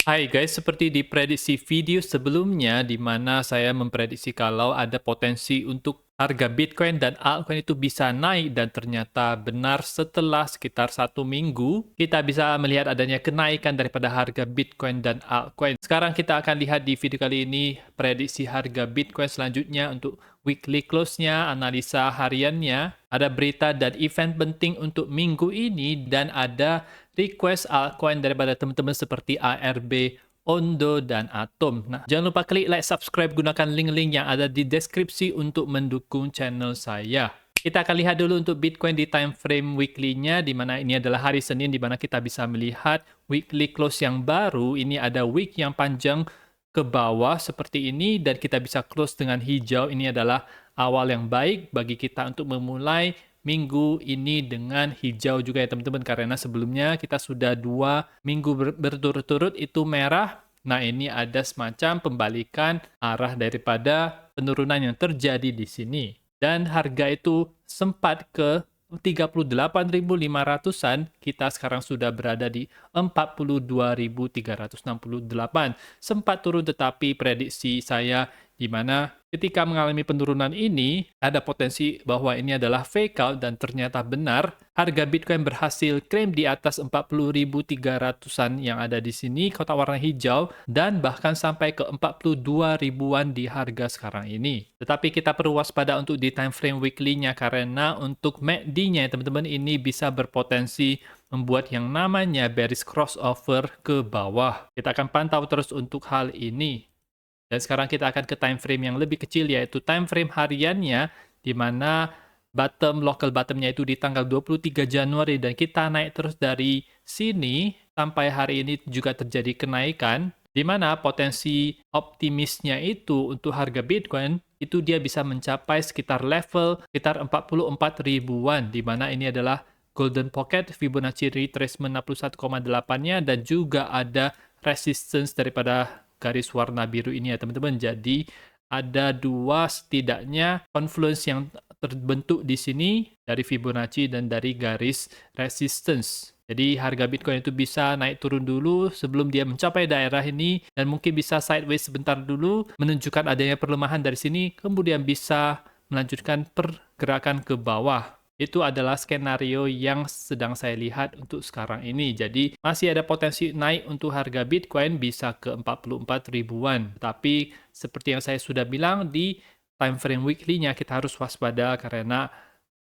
Hai guys, seperti di prediksi video sebelumnya di mana saya memprediksi kalau ada potensi untuk harga Bitcoin dan altcoin itu bisa naik dan ternyata benar setelah sekitar 1 minggu kita bisa melihat adanya kenaikan daripada harga Bitcoin dan altcoin. Sekarang kita akan lihat di video kali ini prediksi harga Bitcoin selanjutnya untuk weekly close-nya, analisa hariannya, ada berita dan event penting untuk minggu ini dan ada request altcoin daripada teman-teman seperti ARB, Ondo, dan Atom. Nah, jangan lupa klik like, subscribe, gunakan link-link yang ada di deskripsi untuk mendukung channel saya. Kita akan lihat dulu untuk Bitcoin di time frame weekly-nya, di mana ini adalah hari Senin, di mana kita bisa melihat weekly close yang baru. Ini ada week yang panjang ke bawah seperti ini, dan kita bisa close dengan hijau. Ini adalah awal yang baik bagi kita untuk memulai minggu ini dengan hijau juga ya teman-teman, karena sebelumnya kita sudah 2 minggu berturut-turut itu merah. Nah, ini ada semacam pembalikan arah daripada penurunan yang terjadi di sini. Dan harga itu sempat ke 38.500-an, kita sekarang sudah berada di 42.368. Sempat turun, tetapi prediksi saya di mana ketika mengalami penurunan ini, ada potensi bahwa ini adalah fake out dan ternyata benar. Harga Bitcoin berhasil klaim di atas 40.300-an yang ada di sini, kotak warna hijau, dan bahkan sampai ke 42 ribuan di harga sekarang ini. Tetapi kita perlu waspada untuk di time frame weekly-nya, karena untuk MACD-nya teman-teman ini bisa berpotensi membuat yang namanya bearish crossover ke bawah. Kita akan pantau terus untuk hal ini. Dan sekarang kita akan ke time frame yang lebih kecil, yaitu time frame hariannya, di mana local bottomnya itu di tanggal 23 Januari, dan kita naik terus dari sini sampai hari ini juga terjadi kenaikan, di mana potensi optimisnya itu untuk harga Bitcoin itu dia bisa mencapai sekitar level sekitar 44 ribuan, di mana ini adalah Golden Pocket, Fibonacci retracement 61,8-nya, dan juga ada resistance daripada garis warna biru ini ya teman-teman. Jadi ada dua setidaknya confluence yang terbentuk di sini dari Fibonacci dan dari garis resistance. Jadi harga Bitcoin itu bisa naik turun dulu sebelum dia mencapai daerah ini, dan mungkin bisa sideways sebentar dulu menunjukkan adanya perlemahan dari sini, kemudian bisa melanjutkan pergerakan ke bawah. Itu adalah skenario yang sedang saya lihat untuk sekarang ini. Jadi masih ada potensi naik untuk harga Bitcoin bisa ke 44 ribuan. Tapi seperti yang saya sudah bilang, di time frame weekly-nya kita harus waspada karena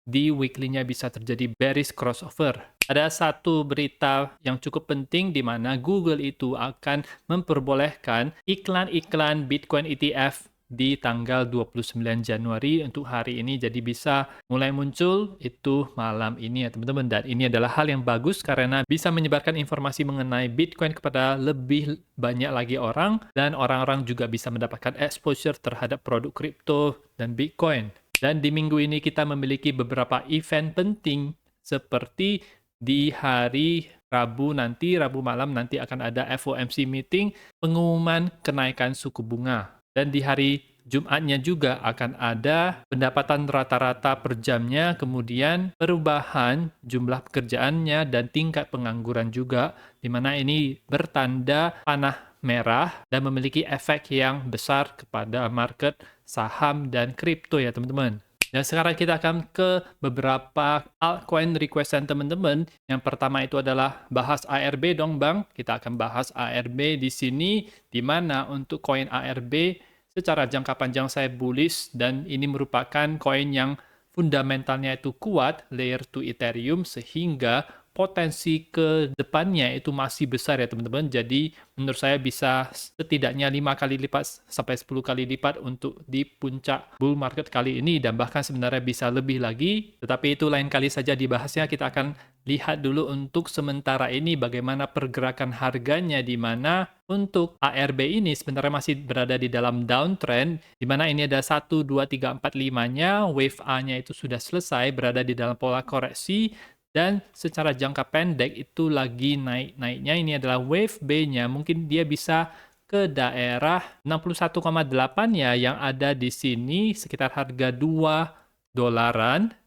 di weekly-nya bisa terjadi bearish crossover. Ada satu berita yang cukup penting di mana Google itu akan memperbolehkan iklan-iklan Bitcoin ETF di tanggal 29 Januari untuk hari ini. Jadi bisa mulai muncul itu malam ini ya teman-teman. Dan ini adalah hal yang bagus karena bisa menyebarkan informasi mengenai Bitcoin kepada lebih banyak lagi orang, dan orang-orang juga bisa mendapatkan exposure terhadap produk kripto dan Bitcoin. Dan di minggu ini kita memiliki beberapa event penting seperti di hari Rabu malam nanti akan ada FOMC meeting, pengumuman kenaikan suku bunga. Dan di hari Jumatnya juga akan ada pendapatan rata-rata per jamnya, kemudian perubahan jumlah pekerjaannya dan tingkat pengangguran juga, di mana ini bertanda panah merah dan memiliki efek yang besar kepada market saham dan kripto ya teman-teman. Dan sekarang kita akan ke beberapa altcoin requestan teman-teman. Yang pertama itu adalah bahas ARB dong Bang. Kita akan bahas ARB di sini, di mana untuk koin ARB secara jangka panjang saya bullish, dan ini merupakan koin yang fundamentalnya itu kuat, layer 2 Ethereum, sehingga potensi ke depannya itu masih besar ya teman-teman. Jadi menurut saya bisa setidaknya 5 kali lipat sampai 10 kali lipat untuk di puncak bull market kali ini, dan bahkan sebenarnya bisa lebih lagi. Tetapi itu lain kali saja dibahasnya. Kita akan lihat dulu untuk sementara ini bagaimana pergerakan harganya, di mana untuk ARB ini sebenarnya masih berada di dalam downtrend, di mana ini ada 1, 2, 3, 4, 5-nya, wave A-nya itu sudah selesai, berada di dalam pola koreksi, dan secara jangka pendek itu lagi naik-naiknya. Ini adalah wave B-nya, mungkin dia bisa ke daerah 61,8 ya, yang ada di sini sekitar harga $2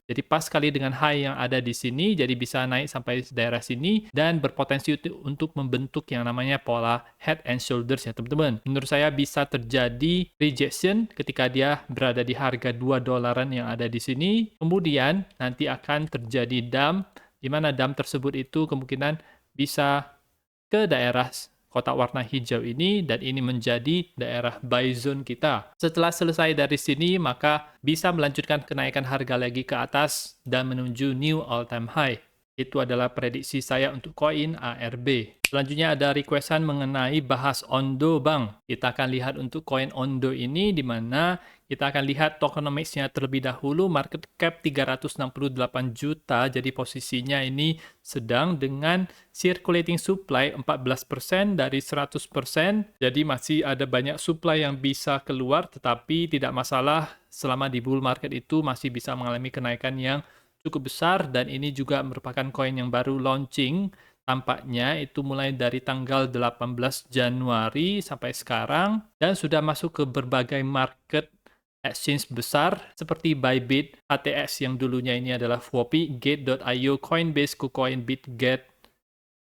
Jadi pas sekali dengan high yang ada di sini, jadi bisa naik sampai daerah sini dan berpotensi untuk membentuk yang namanya pola head and shoulders ya teman-teman. Menurut saya bisa terjadi rejection ketika dia berada di harga 2 dolaran yang ada di sini. Kemudian nanti akan terjadi dump, di mana dump tersebut itu kemungkinan bisa ke daerah kotak warna hijau ini dan ini menjadi daerah buy zone kita. Setelah selesai dari sini, maka bisa melanjutkan kenaikan harga lagi ke atas dan menuju new all time high. Itu adalah prediksi saya untuk koin ARB. Selanjutnya ada requestan mengenai bahas Ondo Bang. Kita akan lihat untuk koin Ondo ini di mana kita akan lihat tokenomics-nya terlebih dahulu, market cap 368 juta, jadi posisinya ini sedang dengan circulating supply 14% dari 100%, jadi masih ada banyak supply yang bisa keluar, tetapi tidak masalah selama di bull market itu masih bisa mengalami kenaikan yang cukup besar, dan ini juga merupakan koin yang baru launching, tampaknya itu mulai dari tanggal 18 Januari sampai sekarang, dan sudah masuk ke berbagai market exchange besar seperti Bybit, ATX yang dulunya ini adalah Huobi, Gate.io, Coinbase, KuCoin, BitGet,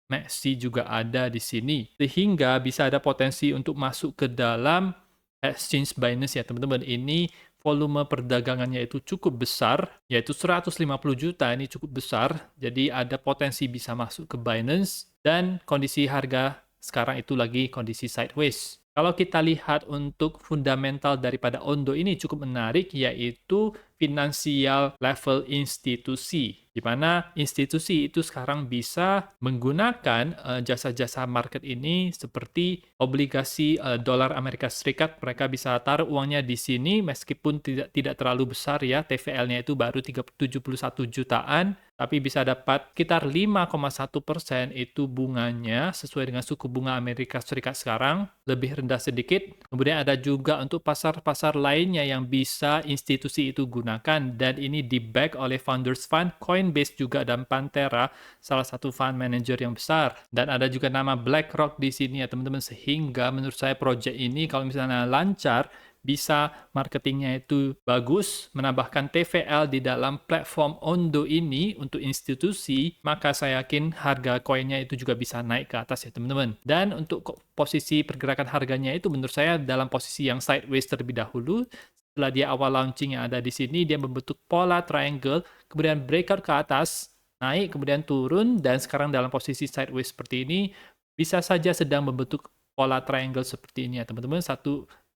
Maxi juga ada di sini. Sehingga bisa ada potensi untuk masuk ke dalam exchange Binance ya teman-teman. Ini volume perdagangannya itu cukup besar, yaitu 150 juta, ini cukup besar. Jadi ada potensi bisa masuk ke Binance dan kondisi harga sekarang itu lagi kondisi sideways. Kalau kita lihat untuk fundamental daripada Ondo ini cukup menarik, yaitu finansial level institusi, di mana institusi itu sekarang bisa menggunakan jasa-jasa market ini seperti obligasi dolar Amerika Serikat. Mereka bisa taruh uangnya di sini meskipun tidak terlalu besar ya, TVL-nya itu baru 71 jutaan, tapi bisa dapat sekitar 5,1% itu bunganya sesuai dengan suku bunga Amerika Serikat sekarang, lebih rendah sedikit. Kemudian ada juga untuk pasar-pasar lainnya yang bisa institusi itu gunakan, dan ini di-back oleh Founders Fund, Coinbase juga, dan Pantera, salah satu fund manager yang besar. Dan ada juga nama BlackRock di sini ya teman-teman, sehingga menurut saya project ini kalau misalnya lancar, bisa marketingnya itu bagus, menambahkan TVL di dalam platform Ondo ini untuk institusi, maka saya yakin harga koinnya itu juga bisa naik ke atas ya teman-teman. Dan untuk posisi pergerakan harganya itu menurut saya dalam posisi yang sideways terlebih dahulu. Setelah dia awal launching yang ada di sini, dia membentuk pola triangle, kemudian breakout ke atas, naik, kemudian turun, dan sekarang dalam posisi sideways seperti ini, bisa saja sedang membentuk pola triangle seperti ini ya teman-teman.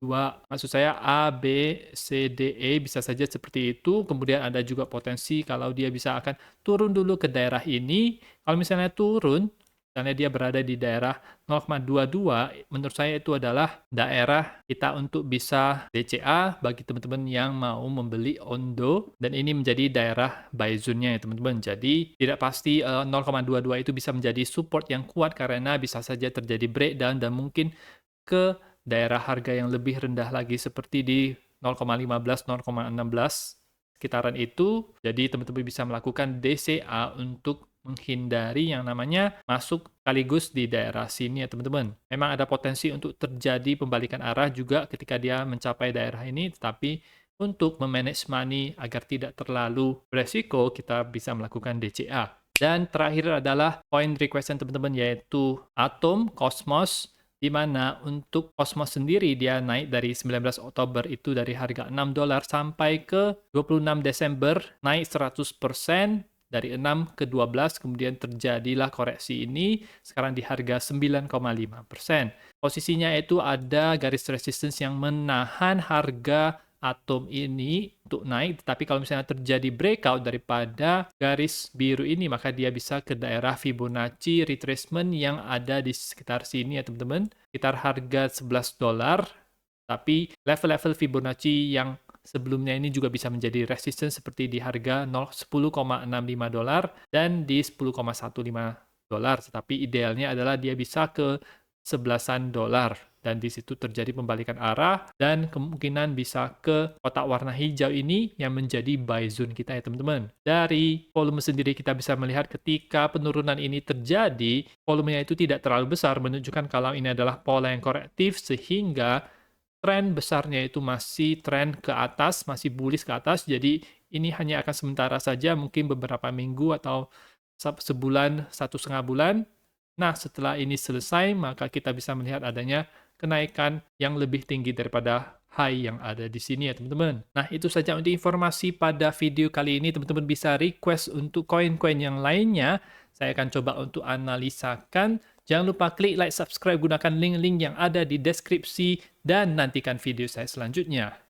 Maksud saya A, B, C, D, E bisa saja seperti itu. Kemudian ada juga potensi kalau dia bisa akan turun dulu ke daerah ini. Kalau misalnya turun, misalnya dia berada di daerah 0,22, menurut saya itu adalah daerah kita untuk bisa DCA bagi teman-teman yang mau membeli Ondo. Dan ini menjadi daerah buy zone-nya ya teman-teman. Jadi tidak pasti 0,22 itu bisa menjadi support yang kuat karena bisa saja terjadi breakdown dan mungkin ke daerah harga yang lebih rendah lagi seperti di 0,15, 0,16 sekitaran itu. Jadi teman-teman bisa melakukan DCA untuk menghindari yang namanya masuk sekaligus di daerah sini ya teman-teman. Memang ada potensi untuk terjadi pembalikan arah juga ketika dia mencapai daerah ini, tetapi untuk memanage money agar tidak terlalu beresiko, kita bisa melakukan DCA. Dan terakhir adalah point requestan teman-teman, yaitu Atom, Cosmos, di mana untuk Cosmos sendiri dia naik dari 19 Oktober itu dari harga $6 sampai ke 26 Desember naik 100%, dari 6 ke 12, kemudian terjadilah koreksi ini sekarang di harga 9,5%. Posisinya itu ada garis resistance yang menahan harga Atom ini untuk naik, tetapi kalau misalnya terjadi breakout daripada garis biru ini, maka dia bisa ke daerah Fibonacci retracement yang ada di sekitar sini ya teman-teman, sekitar harga $11, tapi level-level Fibonacci yang sebelumnya ini juga bisa menjadi resistance seperti di harga $10,65 dan di $10,15, tetapi idealnya adalah dia bisa ke $11 dan di situ terjadi pembalikan arah dan kemungkinan bisa ke kotak warna hijau ini yang menjadi buy zone kita ya teman-teman. Dari volume sendiri kita bisa melihat ketika penurunan ini terjadi, volumenya itu tidak terlalu besar, menunjukkan kalau ini adalah pola yang korektif sehingga tren besarnya itu masih tren ke atas, masih bullish ke atas, jadi ini hanya akan sementara saja, mungkin beberapa minggu atau sebulan, 1,5 bulan. Nah, setelah ini selesai, maka kita bisa melihat adanya kenaikan yang lebih tinggi daripada high yang ada di sini ya teman-teman. Nah, itu saja untuk informasi pada video kali ini. Teman-teman bisa request untuk koin-koin yang lainnya. Saya akan coba untuk analisakan. Jangan lupa klik like, subscribe, gunakan link-link yang ada di deskripsi, dan nantikan video saya selanjutnya.